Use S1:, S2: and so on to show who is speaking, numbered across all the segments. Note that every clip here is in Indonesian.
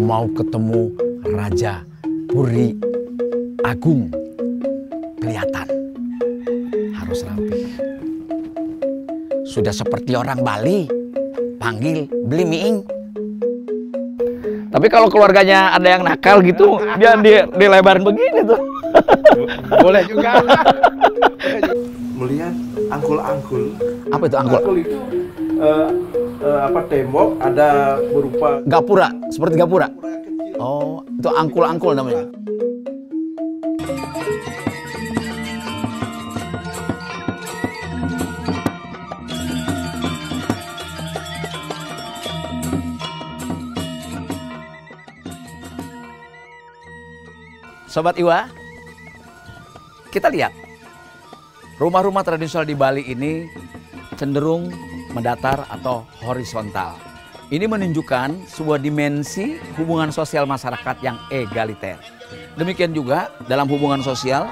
S1: mau ketemu Raja Puri Agung kelihatan harus rapi. Sudah seperti orang Bali, panggil beli miing. Tapi kalau keluarganya ada yang nakal gitu, jangan dilebarin begini tuh.
S2: Boleh juga. Melihat angkul-angkul.
S1: Apa itu angkul?
S2: Angkul itu tembok ada berupa
S1: Gapura, seperti gapura.
S2: kecil.
S1: Oh, itu angkul-angkul namanya. Sobat Iwa, kita lihat rumah-rumah tradisional di Bali ini cenderung mendatar atau horizontal. Ini menunjukkan sebuah dimensi hubungan sosial masyarakat yang egaliter. Demikian juga dalam hubungan sosial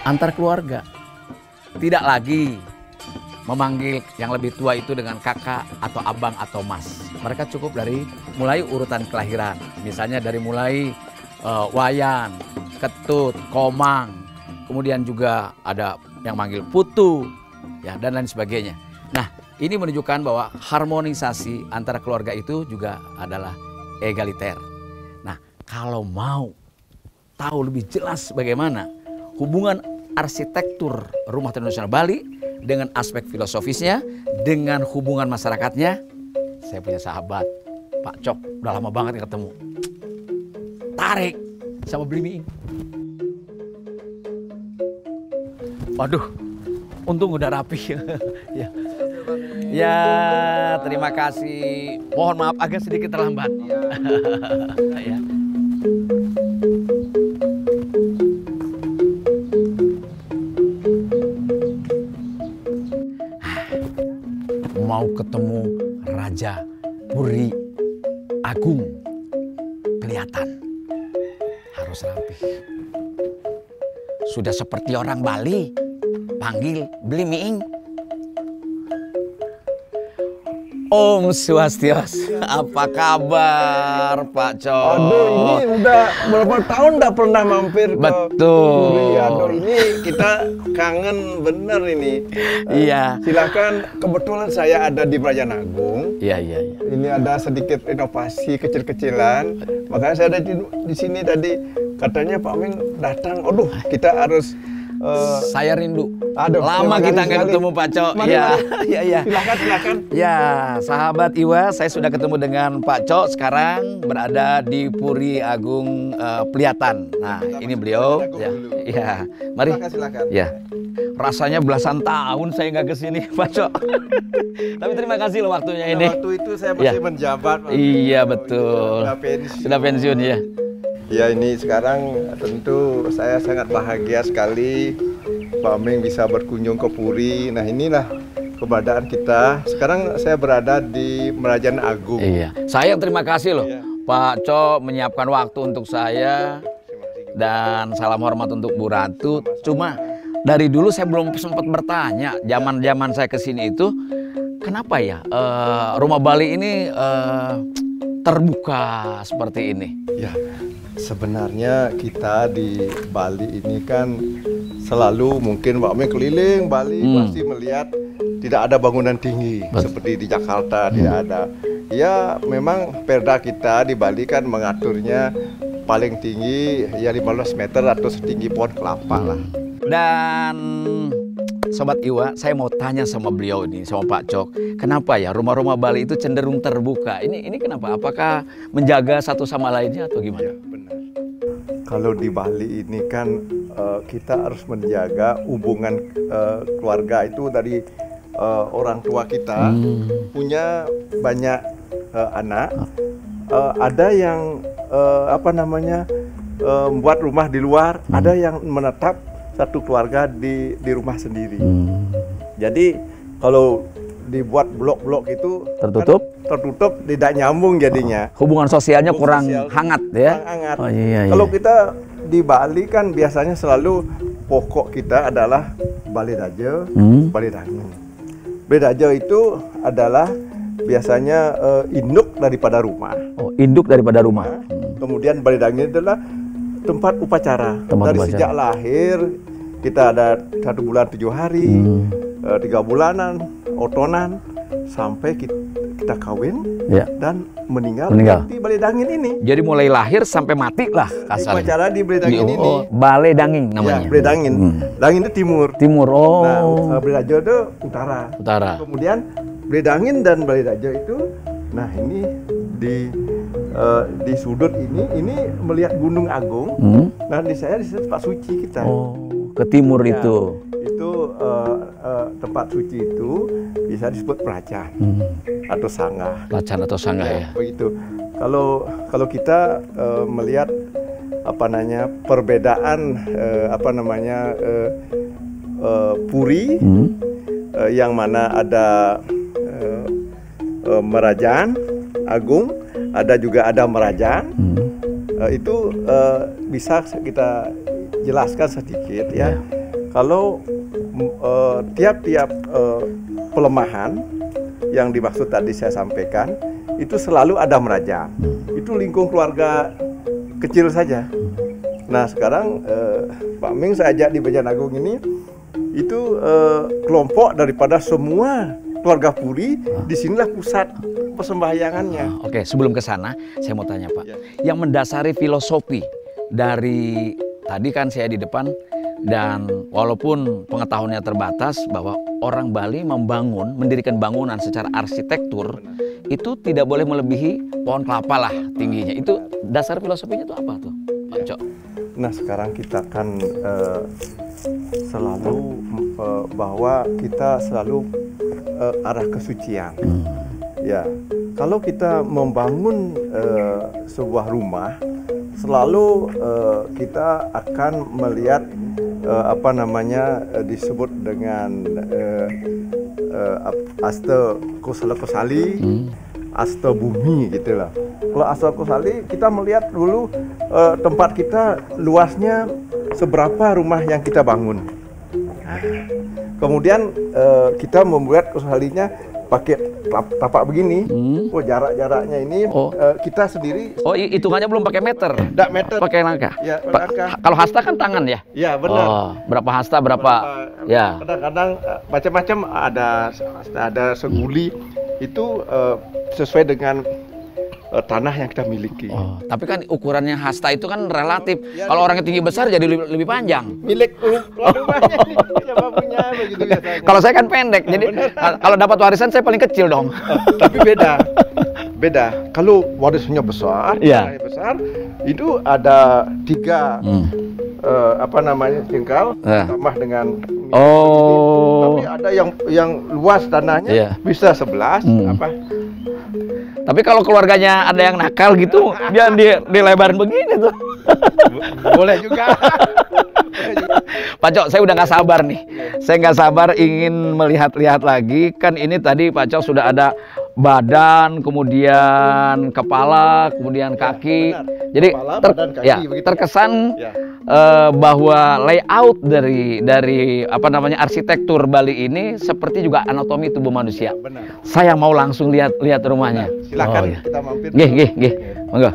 S1: antar keluarga. Tidak lagi memanggil yang lebih tua itu dengan kakak atau abang atau mas. Mereka cukup dari mulai urutan kelahiran. Misalnya dari mulai wayan, ketut, komang, kemudian juga ada yang manggil putu, ya, dan lain sebagainya. Nah, ini menunjukkan bahwa harmonisasi antara keluarga itu juga adalah egaliter. Nah, kalau mau tahu lebih jelas bagaimana hubungan arsitektur rumah tradisional Bali dengan aspek filosofisnya, dengan hubungan masyarakatnya, saya punya sahabat, Pak Cok, udah lama banget nggak ketemu. Tarik sama beli mie. Waduh, untung udah rapi. Ya. Ya, terima kasih. Mohon maaf agak sedikit terlambat. Ya. Mau ketemu Raja Puri Agung kelihatan harus rapi. Sudah seperti orang Bali, panggil beli miing. Om Swastiastu, apa kabar Pak Cok?
S2: Aduh, ini udah berapa tahun nggak pernah mampir ke Puri. Aduh, ini kita kangen bener ini.
S1: Iya.
S2: Silakan, kebetulan saya ada di Brajan Agung.
S1: Iya.
S2: Ini ada sedikit inovasi kecil-kecilan. Makanya saya ada di sini tadi. Katanya Pak Ming datang. Aduh, kita harus.
S1: Saya rindu.
S2: Aduh,
S1: lama kita nggak ketemu Pak Cok. Iya.
S2: Silakan.
S1: Ya, sahabat Iwa, saya sudah ketemu dengan Pak Cok. Sekarang berada di Puri Agung Pelihatan. Nah, ini beliau. Ya, mari.
S2: Silakan.
S1: Ya. Rasanya belasan tahun saya nggak kesini, Pak Cok. Tapi terima kasih loh waktunya ini.
S2: Waktu itu saya masih menjabat.
S1: Iya, betul. Sudah pensiun ya.
S2: Ya, ini sekarang tentu saya sangat bahagia sekali Pak Ming bisa berkunjung ke Puri. Nah, inilah keberadaan kita. Sekarang saya berada di Brajan Agung.
S1: Iya. Saya terima kasih loh. Iya. Pak Cok menyiapkan waktu untuk saya. Dan salam hormat untuk Bu Ratu. Cuma dari dulu saya belum sempat bertanya. Zaman saya kesini itu, kenapa ya rumah Bali ini terbuka seperti ini?
S2: Ya. Sebenarnya kita di Bali ini kan selalu mungkin Pak Ming keliling Bali pasti melihat tidak ada bangunan tinggi seperti di Jakarta, tidak ada. Ya, memang perda kita di Bali kan mengaturnya paling tinggi ya 15 meter atau setinggi pohon kelapa lah.
S1: Dan Sobat Iwa, saya mau tanya sama beliau ini, sama Pak Cok, kenapa ya rumah-rumah Bali itu cenderung terbuka? Ini kenapa? Apakah menjaga satu sama lainnya atau gimana?
S2: Ya, benar. Kalau di Bali ini kan kita harus menjaga hubungan keluarga itu dari orang tua kita punya banyak anak. Ada yang membuat rumah di luar, ada yang menetap satu keluarga di rumah sendiri. Jadi kalau dibuat blok-blok itu tertutup, tidak nyambung jadinya.
S1: Hubungan sosialnya kurang hangat ya.
S2: Hangat.
S1: Oh, iya.
S2: Kalau kita di Bali kan biasanya selalu pokok kita adalah Bali Dajo, Bali Dangu. Bali Dajo itu adalah biasanya induk daripada rumah.
S1: Oh, induk daripada rumah.
S2: Kemudian Balai Dangin adalah tempat upacara. Dari sejak lahir kita ada 1 bulan 7 hari, 3 bulanan, otonan, sampai kita kawin dan meninggal di Balai Dangin ini.
S1: Jadi mulai lahir sampai mati lah kasarnya.
S2: Upacara di Balai Dangin ini.
S1: Balai Dangin namanya.
S2: Ya, Balai Dangin. Dangin itu timur. Nah, Balai Dajo itu utara. Kemudian Balai Dangin dan Balai Dajo itu, nah ini di sudut ini melihat Gunung Agung. Nah di tempat suci kita.
S1: Ke timur itu.
S2: Itu tempat suci itu bisa disebut Pelacan atau Sanggah.
S1: Pelacan atau Sanggah ya.
S2: Begitu. Kalau kita melihat perbedaan puri yang mana ada Merajan Agung, ada juga ada Merajan. Itu bisa kita jelaskan sedikit ya. Kalau tiap-tiap pelemahan yang dimaksud tadi saya sampaikan itu selalu ada Merajan. Itu lingkung keluarga kecil saja. Nah sekarang Pak Ming saya ajak di Bajan Agung ini, itu kelompok daripada semua keluarga Puri. Disinilah pusat persembahyangannya.
S1: Oke, sebelum ke sana saya mau tanya Pak, yang mendasari filosofi dari tadi kan saya di depan, dan walaupun pengetahuannya terbatas bahwa orang Bali mendirikan bangunan secara arsitektur itu tidak boleh melebihi pohon kelapa lah tingginya. Itu dasar filosofinya itu apa tuh, Pak Cok?
S2: Nah sekarang kita kan selalu bahwa kita selalu arah kesucian. Ya, kalau kita membangun sebuah rumah, selalu kita akan melihat disebut dengan Asta Kosala-Kosali, Asta Bumi gitulah. Kalau Asta Kosali kita melihat dulu tempat kita luasnya seberapa rumah yang kita bangun. Kemudian kita membuat Kosalinya pakai tapak begini. Jarak-jaraknya ini kita sendiri.
S1: Hitungannya belum pakai meter.
S2: Enggak meter.
S1: Pakai langkah.
S2: Ya, langkah.
S1: Kalau hasta kan tangan ya?
S2: Ya, benar.
S1: Berapa hasta berapa? Ya.
S2: Kadang-kadang macam-macam, ada seguli itu sesuai dengan tanah yang kita miliki.
S1: Tapi kan ukurannya hasta itu kan relatif. Kalau orangnya tinggi besar jadi lebih panjang.
S2: Milik rumahnya siapa punya begitu biasanya.
S1: Kalau saya kan pendek, jadi kalau dapat warisan saya paling kecil dong.
S2: Tapi beda. Kalau warisannya besar, besar, itu ada 3 jengkal tambah dengan tapi ada yang luas tanahnya bisa 11
S1: Tapi kalau keluarganya ada yang nakal gitu, dia dilebarin begini tuh.
S2: Boleh juga.
S1: Pak Cok, saya udah nggak sabar nih. Saya nggak sabar ingin melihat-lihat lagi. Kan ini tadi Pak Cok sudah ada badan, kemudian kepala, kemudian kaki. Jadi terkesan bahwa layout dari arsitektur Bali ini seperti juga anatomi tubuh manusia.
S2: Benar.
S1: Saya mau langsung lihat rumahnya.
S2: Silakan kita mampir.
S1: Gih. Monggo.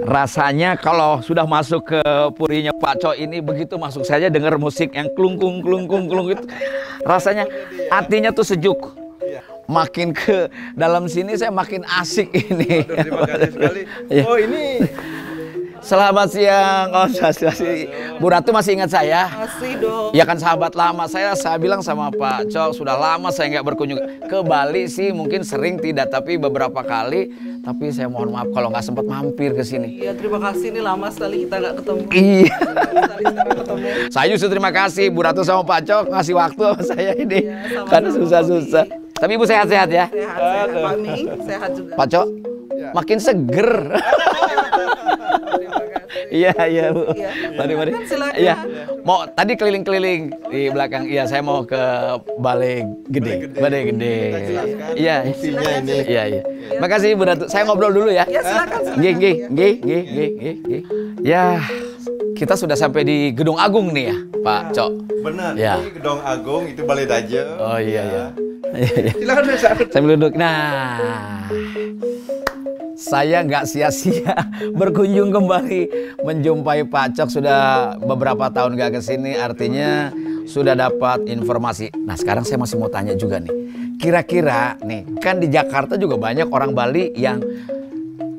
S1: Rasanya kalau sudah masuk ke purinya Pak Cok ini, begitu masuk saja dengar musik yang klung itu, rasanya hatinya tuh sejuk. Makin ke dalam sini saya makin asik ini.
S2: Terima kasih sekali. Ini
S1: selamat siang. Bu Ratu masih ingat saya?
S3: Masih dong.
S1: Ya kan sahabat lama saya bilang sama Pak Cok, sudah lama saya nggak berkunjung ke Bali sih, mungkin sering tidak, tapi beberapa kali. Tapi saya mohon maaf kalau nggak sempat mampir ke sini.
S3: Iya, terima kasih, ini lama sekali kita nggak ketemu.
S1: Iya.
S3: Ketemu.
S1: Saya justru terima kasih Bu Ratu sama Pak Cok ngasih waktu sama saya ini.
S3: Iya,
S1: kan susah-susah. Tapi Ibu sehat-sehat ya?
S3: Sehat. Pak Ming, sehat juga.
S1: Pak Cok, makin seger. Iya Bu. Mari. Iya. Mau tadi keliling-keliling di belakang. Iya, saya mau ke Balai Gede. Iya. Iya. Makasih Bu Ratu. Saya ngobrol dulu ya.
S3: Ya, silakan.
S1: Nggih. Ya, kita sudah sampai di Gedung Agung nih ya, Pak Cok.
S2: Benar.
S1: Ya.
S2: Ini Gedung Agung, itu Balai Dajo.
S1: Oh iya.
S2: Silakan
S1: Sambil duduk. Nah. saya nggak sia-sia berkunjung kembali menjumpai Pak Cok, sudah beberapa tahun nggak kesini, artinya sudah dapat informasi. Nah sekarang saya masih mau tanya juga nih, kira-kira nih kan di Jakarta juga banyak orang Bali yang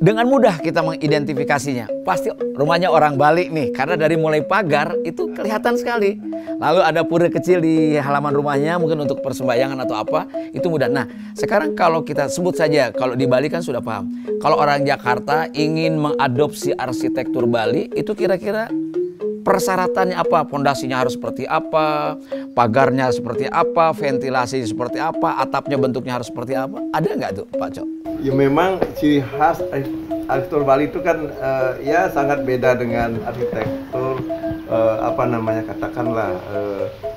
S1: dengan mudah kita mengidentifikasinya. Pasti rumahnya orang Bali nih, karena dari mulai pagar itu kelihatan sekali. Lalu ada pura kecil di halaman rumahnya, mungkin untuk persembahyangan atau apa, itu mudah. Nah, sekarang kalau kita sebut saja, kalau di Bali kan sudah paham. Kalau orang Jakarta ingin mengadopsi arsitektur Bali, itu kira-kira persyaratannya apa? Pondasinya harus seperti apa? Pagarnya seperti apa? Ventilasi seperti apa? Atapnya bentuknya harus seperti apa? Ada nggak tuh Pak Cok?
S2: Ya memang ciri khas arsitektur Bali itu kan ya sangat beda dengan arsitektur apa namanya, katakanlah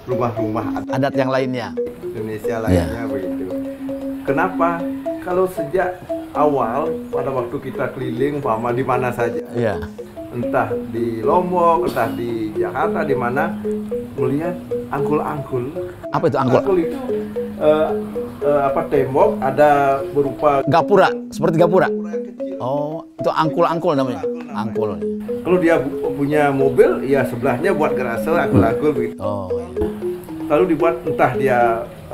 S2: rumah-rumah
S1: Adat yang lainnya.
S2: Indonesia lainnya begitu. Kenapa? Kalau sejak awal pada waktu kita keliling umpama di mana saja, entah di Lombok, entah di Jakarta, di mana melihat angkul-angkul.
S1: Apa itu angkul?
S2: Angkul itu apa, tembok ada berupa
S1: Gapura, seperti gapura.
S2: kecil.
S1: Oh, itu angkul-angkul namanya. Angkul.
S2: Kalau dia punya mobil, ya sebelahnya buat garase angkul-angkul begitu.
S1: Oh.
S2: Lalu dibuat entah dia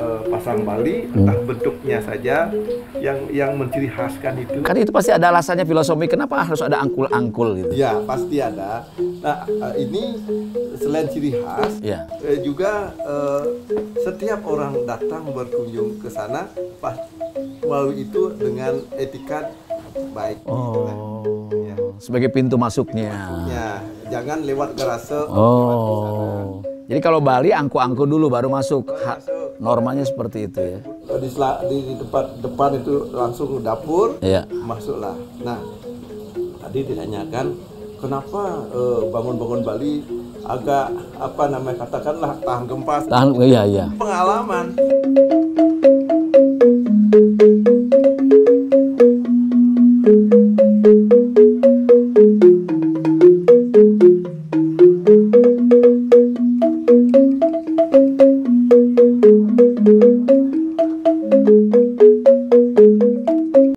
S2: pasang Bali, entah bentuknya saja yang menciri khaskan itu.
S1: Kan itu pasti ada alasannya, filosofi kenapa harus ada angkul-angkul gitu.
S2: Ya pasti ada. Nah ini selain ciri khas, juga setiap orang datang berkunjung ke sana melalui itu dengan etikat baik.
S1: Oh, sebagai pintu masuknya.
S2: Jangan lewat garase.
S1: Oh, jadi kalau Bali angku-angku dulu baru masuk. Normanya seperti itu ya.
S2: Di tempat depan itu langsung dapur, masuklah. Nah, tadi ditanyakan kenapa bangun-bangun Bali agak apa namanya, katakanlah tahan gempa.
S1: Iya.
S2: Pengalaman.